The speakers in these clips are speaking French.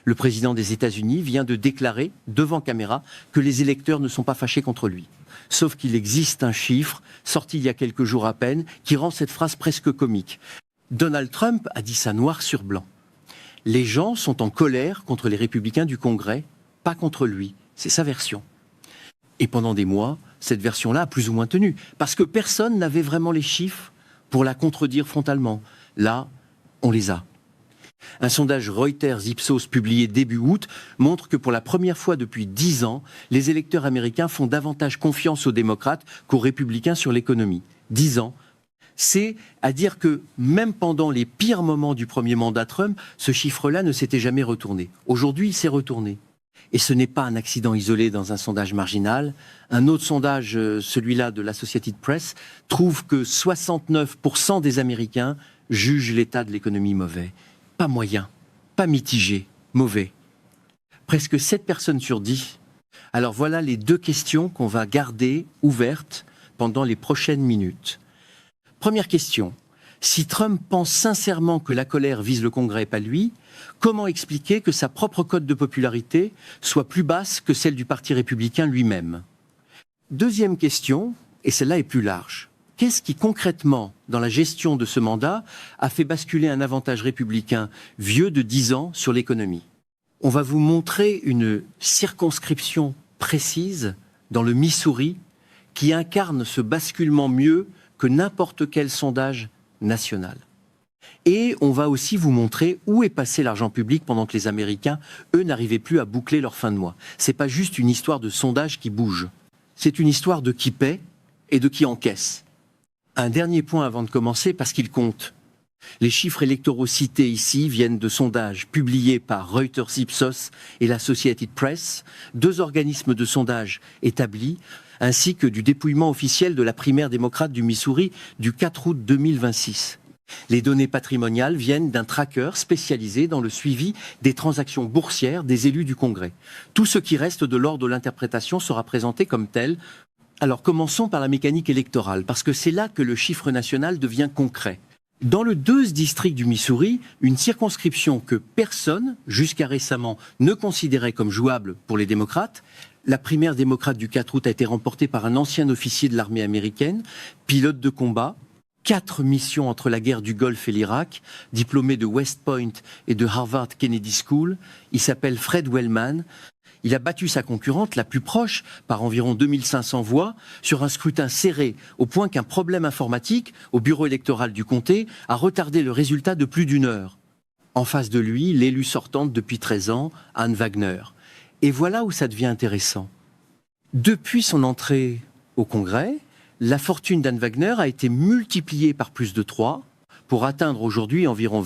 Le président des États-Unis vient de déclarer devant caméra que les électeurs ne sont pas fâchés contre lui. Sauf qu'il existe un chiffre, sorti il y a quelques jours à peine, qui rend cette phrase presque comique. Donald Trump a dit ça noir sur blanc. Les gens sont en colère contre les républicains du Congrès, pas contre lui. C'est sa version. Et pendant des mois, cette version-là a plus ou moins tenu, parce que personne n'avait vraiment les chiffres pour la contredire frontalement. Là, on les a. Un sondage Reuters-Ipsos publié début août montre que pour la première fois depuis 10 ans, les électeurs américains font davantage confiance aux démocrates qu'aux républicains sur l'économie. 10 ans. C'est à dire que même pendant les pires moments du premier mandat Trump, ce chiffre-là ne s'était jamais retourné. Aujourd'hui, il s'est retourné. Et ce n'est pas un accident isolé dans un sondage marginal. Un autre sondage, celui-là de l'Associated Press, trouve que 69% des Américains jugent l'état de l'économie mauvais. Pas moyen, pas mitigé, mauvais. Presque 7 personnes sur 10. Alors voilà les 2 questions qu'on va garder ouvertes pendant les prochaines minutes. Première question. Si Trump pense sincèrement que la colère vise le Congrès et pas lui, comment expliquer que sa propre cote de popularité soit plus basse que celle du Parti républicain lui-même? Deuxième question, et celle-là est plus large. Qu'est-ce qui concrètement, dans la gestion de ce mandat, a fait basculer un avantage républicain vieux de 10 ans sur l'économie? On va vous montrer une circonscription précise dans le Missouri qui incarne ce basculement mieux que n'importe quel sondage national. Et on va aussi vous montrer où est passé l'argent public pendant que les Américains, eux, n'arrivaient plus à boucler leur fin de mois. C'est pas juste une histoire de sondage qui bouge. C'est une histoire de qui paie et de qui encaisse. Un dernier point avant de commencer, parce qu'il compte. Les chiffres électoraux cités ici viennent de sondages publiés par Reuters Ipsos et l'Associated Press, 2 organismes de sondage établis, ainsi que du dépouillement officiel de la primaire démocrate du Missouri du 4 août 2026. Les données patrimoniales viennent d'un tracker spécialisé dans le suivi des transactions boursières des élus du Congrès. Tout ce qui reste de l'ordre de l'interprétation sera présenté comme tel. Alors commençons par la mécanique électorale, parce que c'est là que le chiffre national devient concret. Dans le 2 district du Missouri, une circonscription que personne, jusqu'à récemment, ne considérait comme jouable pour les démocrates, la primaire démocrate du 4 août a été remportée par un ancien officier de l'armée américaine, pilote de combat, 4 missions entre la guerre du Golfe et l'Irak, diplômé de West Point et de Harvard Kennedy School. Il s'appelle Fred Wellman. Il a battu sa concurrente la plus proche, par environ 2500 voix, sur un scrutin serré, au point qu'un problème informatique, au bureau électoral du comté, a retardé le résultat de plus d'1 heure. En face de lui, l'élue sortante depuis 13 ans, Ann Wagner. Et voilà où ça devient intéressant. Depuis son entrée au Congrès, la fortune d'Ann Wagner a été multipliée par plus de 3 pour atteindre aujourd'hui environ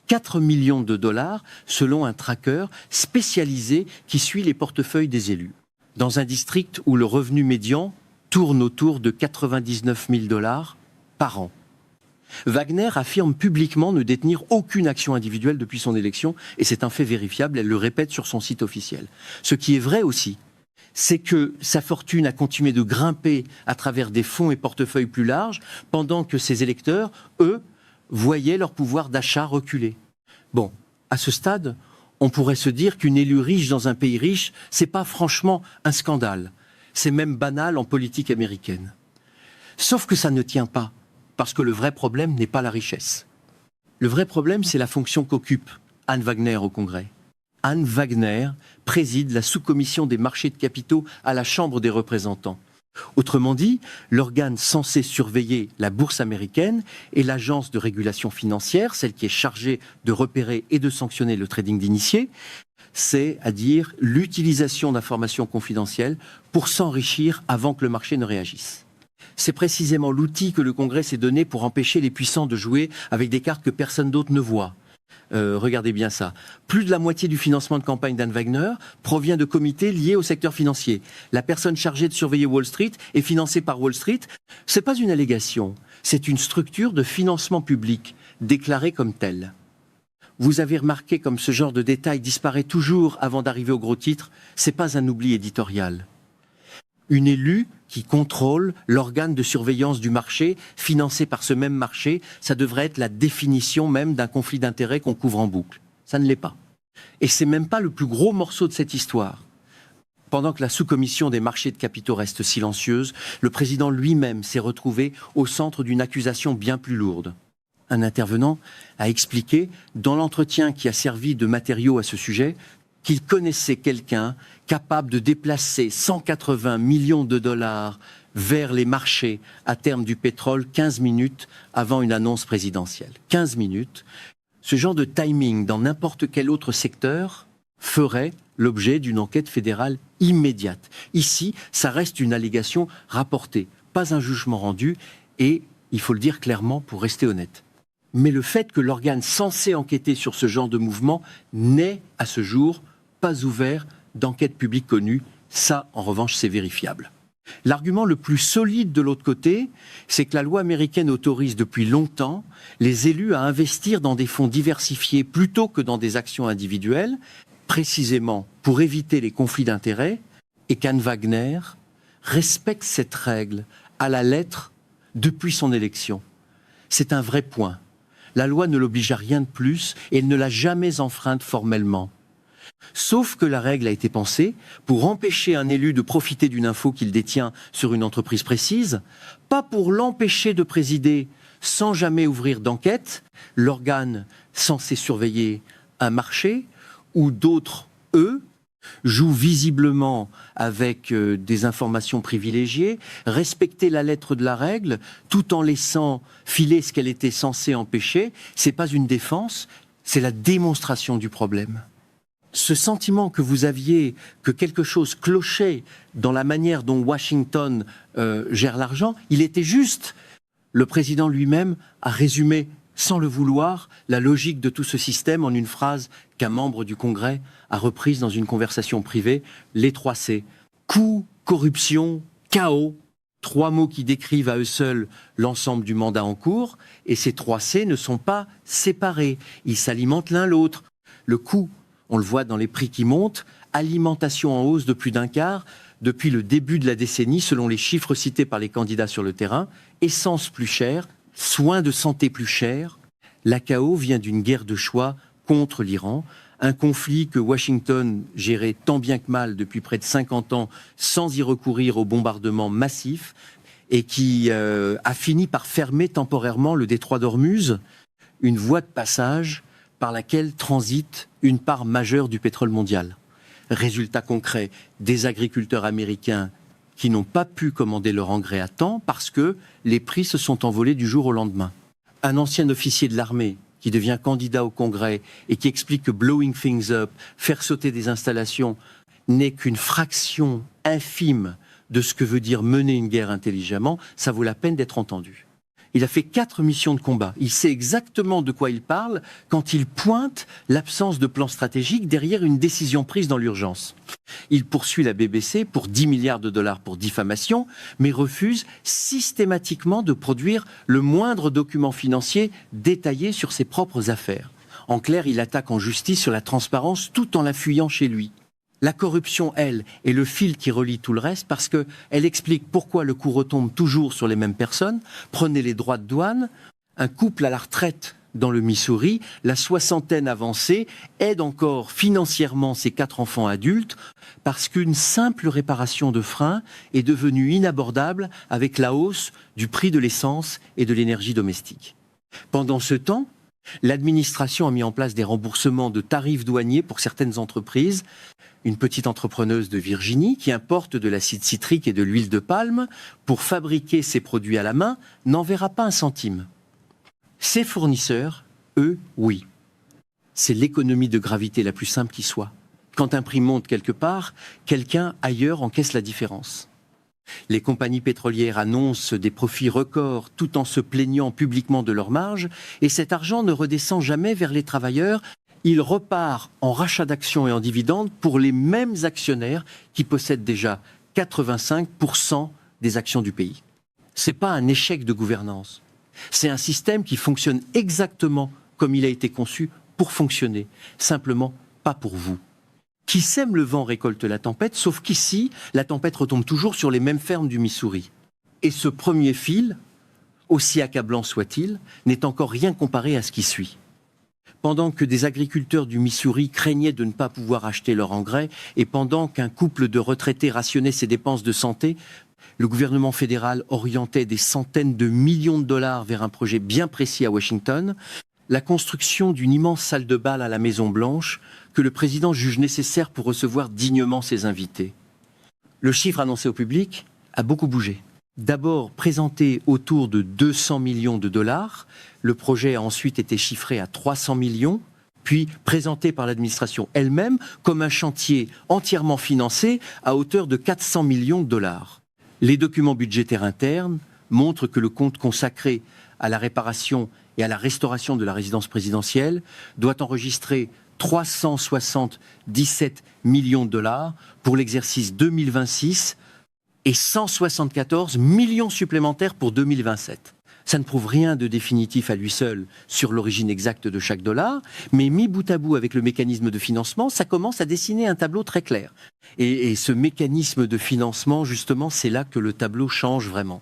4 millions de dollars selon un tracker spécialisé qui suit les portefeuilles des élus. Dans un district où le revenu médian tourne autour de 99 000 dollars par an. Wagner affirme publiquement ne détenir aucune action individuelle depuis son élection, et c'est un fait vérifiable, elle le répète sur son site officiel. Ce qui est vrai aussi, c'est que sa fortune a continué de grimper à travers des fonds et portefeuilles plus larges, pendant que ses électeurs, eux, voyaient leur pouvoir d'achat reculer. Bon, à ce stade, on pourrait se dire qu'une élue riche dans un pays riche, c'est pas franchement un scandale. C'est même banal en politique américaine. Sauf que ça ne tient pas. Parce que le vrai problème n'est pas la richesse. Le vrai problème, c'est la fonction qu'occupe Ann Wagner au Congrès. Ann Wagner préside la sous-commission des marchés de capitaux à la Chambre des représentants. Autrement dit, l'organe censé surveiller la bourse américaine et l'agence de régulation financière, celle qui est chargée de repérer et de sanctionner le trading d'initiés, c'est-à-dire l'utilisation d'informations confidentielles pour s'enrichir avant que le marché ne réagisse. C'est précisément l'outil que le Congrès s'est donné pour empêcher les puissants de jouer avec des cartes que personne d'autre ne voit. Regardez bien ça. Plus de la moitié du financement de campagne d'Ann Wagner provient de comités liés au secteur financier. La personne chargée de surveiller Wall Street est financée par Wall Street. C'est pas une allégation, c'est une structure de financement public déclarée comme telle. Vous avez remarqué comme ce genre de détail disparaît toujours avant d'arriver au gros titre. C'est pas un oubli éditorial. Une élue qui contrôle l'organe de surveillance du marché, financé par ce même marché, ça devrait être la définition même d'un conflit d'intérêts qu'on couvre en boucle. Ça ne l'est pas. Et c'est même pas le plus gros morceau de cette histoire. Pendant que la sous-commission des marchés de capitaux reste silencieuse, le président lui-même s'est retrouvé au centre d'une accusation bien plus lourde. Un intervenant a expliqué, dans l'entretien qui a servi de matériau à ce sujet, qu'il connaissait quelqu'un capable de déplacer 180 millions de dollars vers les marchés à terme du pétrole 15 minutes avant une annonce présidentielle. 15 minutes. Ce genre de timing dans n'importe quel autre secteur ferait l'objet d'une enquête fédérale immédiate. Ici, ça reste une allégation rapportée, pas un jugement rendu, et il faut le dire clairement pour rester honnête. Mais le fait que l'organe censé enquêter sur ce genre de mouvement n'ait, à ce jour, pas ouvert d'enquête publique connue, ça, en revanche, c'est vérifiable. L'argument le plus solide de l'autre côté, c'est que la loi américaine autorise depuis longtemps les élus à investir dans des fonds diversifiés plutôt que dans des actions individuelles, précisément pour éviter les conflits d'intérêts, et qu'Anne Wagner respecte cette règle à la lettre depuis son élection. C'est un vrai point. La loi ne l'oblige à rien de plus et elle ne l'a jamais enfreinte formellement. Sauf que la règle a été pensée pour empêcher un élu de profiter d'une info qu'il détient sur une entreprise précise, pas pour l'empêcher de présider sans jamais ouvrir d'enquête, l'organe censé surveiller un marché, où d'autres, eux, jouent visiblement avec des informations privilégiées, respecter la lettre de la règle, tout en laissant filer ce qu'elle était censée empêcher, c'est pas une défense, c'est la démonstration du problème. Ce sentiment que vous aviez que quelque chose clochait dans la manière dont Washington gère l'argent, il était juste. Le président lui-même a résumé, sans le vouloir, la logique de tout ce système en une phrase qu'un membre du Congrès a reprise dans une conversation privée, les 3 C. Coût, corruption, chaos. 3 mots qui décrivent à eux seuls l'ensemble du mandat en cours, et ces 3 C ne sont pas séparés. Ils s'alimentent l'un l'autre. Le coût, on le voit dans les prix qui montent, alimentation en hausse de plus d'un quart depuis le début de la décennie, selon les chiffres cités par les candidats sur le terrain, essence plus chère, soins de santé plus chers. La chaos vient d'une guerre de choix contre l'Iran, un conflit que Washington gérait tant bien que mal depuis près de 50 ans sans y recourir au bombardement massif et qui a fini par fermer temporairement le détroit d'Ormuz, une voie de passage par laquelle transite une part majeure du pétrole mondial. Résultat concret, des agriculteurs américains qui n'ont pas pu commander leur engrais à temps parce que les prix se sont envolés du jour au lendemain. Un ancien officier de l'armée qui devient candidat au Congrès et qui explique que blowing things up, faire sauter des installations, n'est qu'une fraction infime de ce que veut dire mener une guerre intelligemment, ça vaut la peine d'être entendu. Il a fait 4 missions de combat. Il sait exactement de quoi il parle quand il pointe l'absence de plan stratégique derrière une décision prise dans l'urgence. Il poursuit la BBC pour 10 milliards de dollars pour diffamation, mais refuse systématiquement de produire le moindre document financier détaillé sur ses propres affaires. En clair, il attaque en justice sur la transparence tout en la fuyant chez lui. La corruption, elle, est le fil qui relie tout le reste parce qu'elle explique pourquoi le coup retombe toujours sur les mêmes personnes. Prenez les droits de douane, un couple à la retraite dans le Missouri, la soixantaine avancée, aide encore financièrement ses 4 enfants adultes parce qu'une simple réparation de frein est devenue inabordable avec la hausse du prix de l'essence et de l'énergie domestique. Pendant ce temps, l'administration a mis en place des remboursements de tarifs douaniers pour certaines entreprises. Une petite entrepreneuse de Virginie qui importe de l'acide citrique et de l'huile de palme pour fabriquer ses produits à la main n'en verra pas un centime. Ses fournisseurs, eux, oui. C'est l'économie de gravité la plus simple qui soit. Quand un prix monte quelque part, quelqu'un ailleurs encaisse la différence. Les compagnies pétrolières annoncent des profits records tout en se plaignant publiquement de leurs marges et cet argent ne redescend jamais vers les travailleurs. Il repart en rachat d'actions et en dividendes pour les mêmes actionnaires qui possèdent déjà 85% des actions du pays. Ce n'est pas un échec de gouvernance. C'est un système qui fonctionne exactement comme il a été conçu pour fonctionner. Simplement, pas pour vous. Qui sème le vent récolte la tempête, sauf qu'ici, la tempête retombe toujours sur les mêmes fermes du Missouri. Et ce premier fil, aussi accablant soit-il, n'est encore rien comparé à ce qui suit. pendant que des agriculteurs du Missouri craignaient de ne pas pouvoir acheter leur engrais et pendant qu'un couple de retraités rationnait ses dépenses de santé, le gouvernement fédéral orientait des centaines de millions de dollars vers un projet bien précis à Washington, la construction d'une immense salle de bal à la Maison-Blanche que le président juge nécessaire pour recevoir dignement ses invités. Le chiffre annoncé au public a beaucoup bougé. D'abord présenté autour de 200 millions de dollars, le projet a ensuite été chiffré à 300 millions, puis présenté par l'administration elle-même comme un chantier entièrement financé à hauteur de 400 millions de dollars. Les documents budgétaires internes montrent que le compte consacré à la réparation et à la restauration de la résidence présidentielle doit enregistrer 377 millions de dollars pour l'exercice 2026 et 174 millions supplémentaires pour 2027. Ça ne prouve rien de définitif à lui seul sur l'origine exacte de chaque dollar, mais mis bout à bout avec le mécanisme de financement, ça commence à dessiner un tableau très clair. Et ce mécanisme de financement, justement, c'est là que le tableau change vraiment.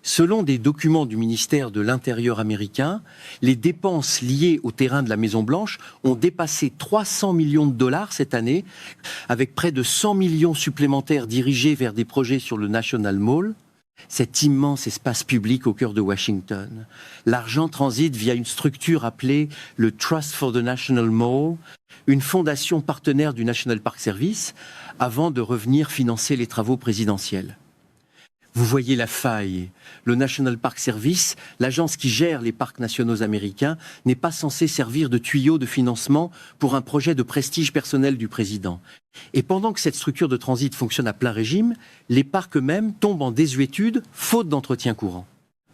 Selon des documents du ministère de l'Intérieur américain, les dépenses liées au terrain de la Maison-Blanche ont dépassé 300 millions de dollars cette année, avec près de 100 millions supplémentaires dirigés vers des projets sur le National Mall, cet immense espace public au cœur de Washington. L'argent transite via une structure appelée le Trust for the National Mall, une fondation partenaire du National Park Service, avant de revenir financer les travaux présidentiels. Vous voyez la faille. Le National Park Service, l'agence qui gère les parcs nationaux américains, n'est pas censée servir de tuyau de financement pour un projet de prestige personnel du président. Et pendant que cette structure de transit fonctionne à plein régime, les parcs eux-mêmes tombent en désuétude, faute d'entretien courant.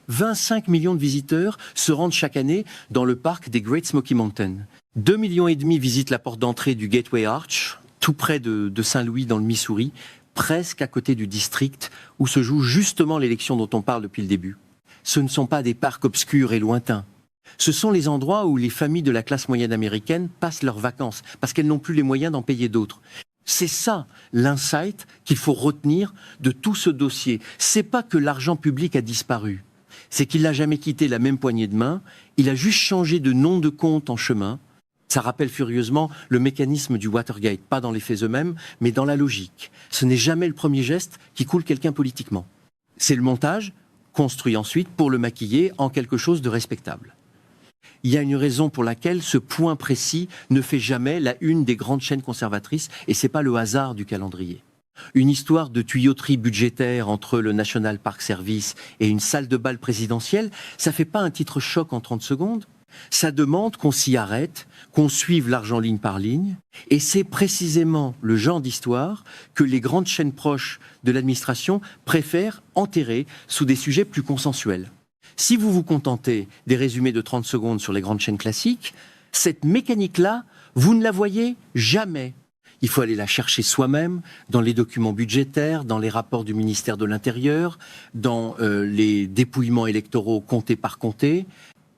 25 millions de visiteurs se rendent chaque année dans le parc des Great Smoky Mountains. 2,5 millions visitent la porte d'entrée du Gateway Arch, tout près de Saint-Louis dans le Missouri, presque à côté du district où se joue justement l'élection dont on parle depuis le début. Ce ne sont pas des parcs obscurs et lointains. Ce sont les endroits où les familles de la classe moyenne américaine passent leurs vacances, parce qu'elles n'ont plus les moyens d'en payer d'autres. C'est ça l'insight qu'il faut retenir de tout ce dossier. C'est pas que l'argent public a disparu, c'est qu'il n'a jamais quitté la même poignée de main, il a juste changé de nom de compte en chemin. Ça rappelle furieusement le mécanisme du Watergate, pas dans les faits eux-mêmes, mais dans la logique. Ce n'est jamais le premier geste qui coule quelqu'un politiquement. C'est le montage, construit ensuite pour le maquiller en quelque chose de respectable. Il y a une raison pour laquelle ce point précis ne fait jamais la une des grandes chaînes conservatrices, et c'est pas le hasard du calendrier. Une histoire de tuyauterie budgétaire entre le National Park Service et une salle de bal présidentielle, ça fait pas un titre choc en 30 secondes. Ça demande qu'on s'y arrête, qu'on suive l'argent ligne par ligne, et c'est précisément le genre d'histoire que les grandes chaînes proches de l'administration préfèrent enterrer sous des sujets plus consensuels. Si vous vous contentez des résumés de 30 secondes sur les grandes chaînes classiques, cette mécanique-là, vous ne la voyez jamais. Il faut aller la chercher soi-même dans les documents budgétaires, dans les rapports du ministère de l'Intérieur, dans les dépouillements électoraux comté par comté.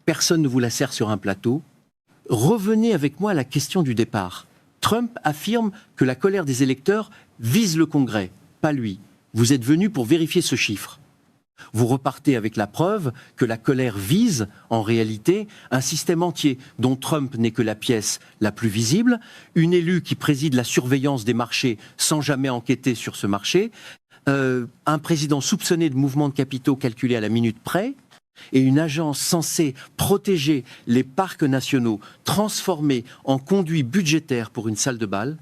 Personne ne vous la sert sur un plateau. Revenez avec moi à la question du départ. Trump affirme que la colère des électeurs vise le Congrès, pas lui. Vous êtes venu pour vérifier ce chiffre. Vous repartez avec la preuve que la colère vise, en réalité, un système entier dont Trump n'est que la pièce la plus visible, une élue qui préside la surveillance des marchés sans jamais enquêter sur ce marché, un président soupçonné de mouvements de capitaux calculés à la minute près, et une agence censée protéger les parcs nationaux transformés en conduit budgétaire pour une salle de bal.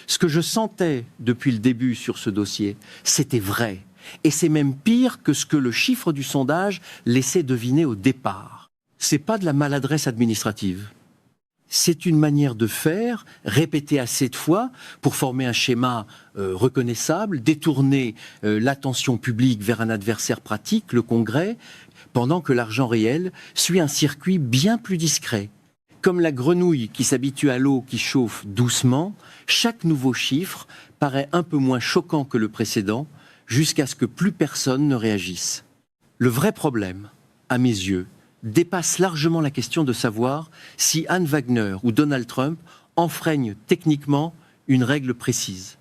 Ce que je sentais depuis le début sur ce dossier, c'était vrai. Et c'est même pire que ce que le chiffre du sondage laissait deviner au départ. C'est pas de la maladresse administrative. C'est une manière de faire, répétée assez de fois, pour former un schéma reconnaissable, détourner l'attention publique vers un adversaire pratique, le Congrès, pendant que l'argent réel suit un circuit bien plus discret. Comme la grenouille qui s'habitue à l'eau qui chauffe doucement, chaque nouveau chiffre paraît un peu moins choquant que le précédent, jusqu'à ce que plus personne ne réagisse. Le vrai problème, à mes yeux, dépasse largement la question de savoir si Anne Wagner ou Donald Trump enfreignent techniquement une règle précise.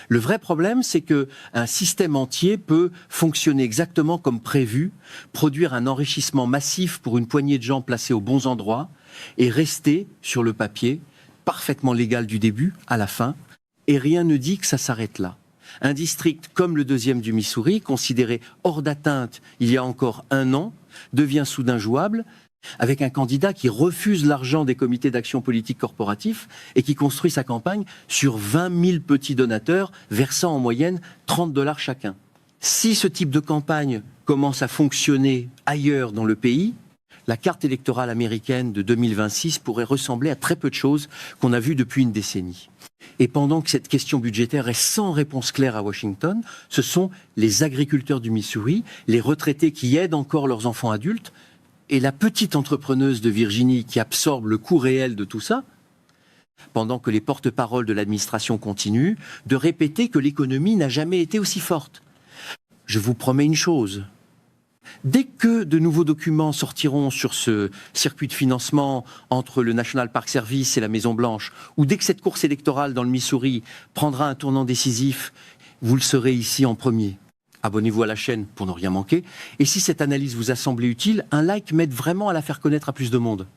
Le vrai problème, c'est qu'un système entier peut fonctionner exactement comme prévu, produire un enrichissement massif pour une poignée de gens placés aux bons endroits, est resté sur le papier, parfaitement légal du début à la fin, et rien ne dit que ça s'arrête là. Un district comme le 2e du Missouri, considéré hors d'atteinte il y a encore 1 an, devient soudain jouable, avec un candidat qui refuse l'argent des comités d'action politique corporatifs et qui construit sa campagne sur 20 000 petits donateurs, versant en moyenne $30 chacun. Si ce type de campagne commence à fonctionner ailleurs dans le pays, la carte électorale américaine de 2026 pourrait ressembler à très peu de choses qu'on a vues depuis une décennie. Et pendant que cette question budgétaire est sans réponse claire à Washington, ce sont les agriculteurs du Missouri, les retraités qui aident encore leurs enfants adultes, et la petite entrepreneuse de Virginie qui absorbe le coût réel de tout ça, pendant que les porte-paroles de l'administration continuent de répéter que l'économie n'a jamais été aussi forte. Je vous promets une chose. Dès que de nouveaux documents sortiront sur ce circuit de financement entre le National Park Service et la Maison-Blanche, ou dès que cette course électorale dans le Missouri prendra un tournant décisif, vous le saurez ici en premier. Abonnez-vous à la chaîne pour ne rien manquer. Et si cette analyse vous a semblé utile, un like m'aide vraiment à la faire connaître à plus de monde.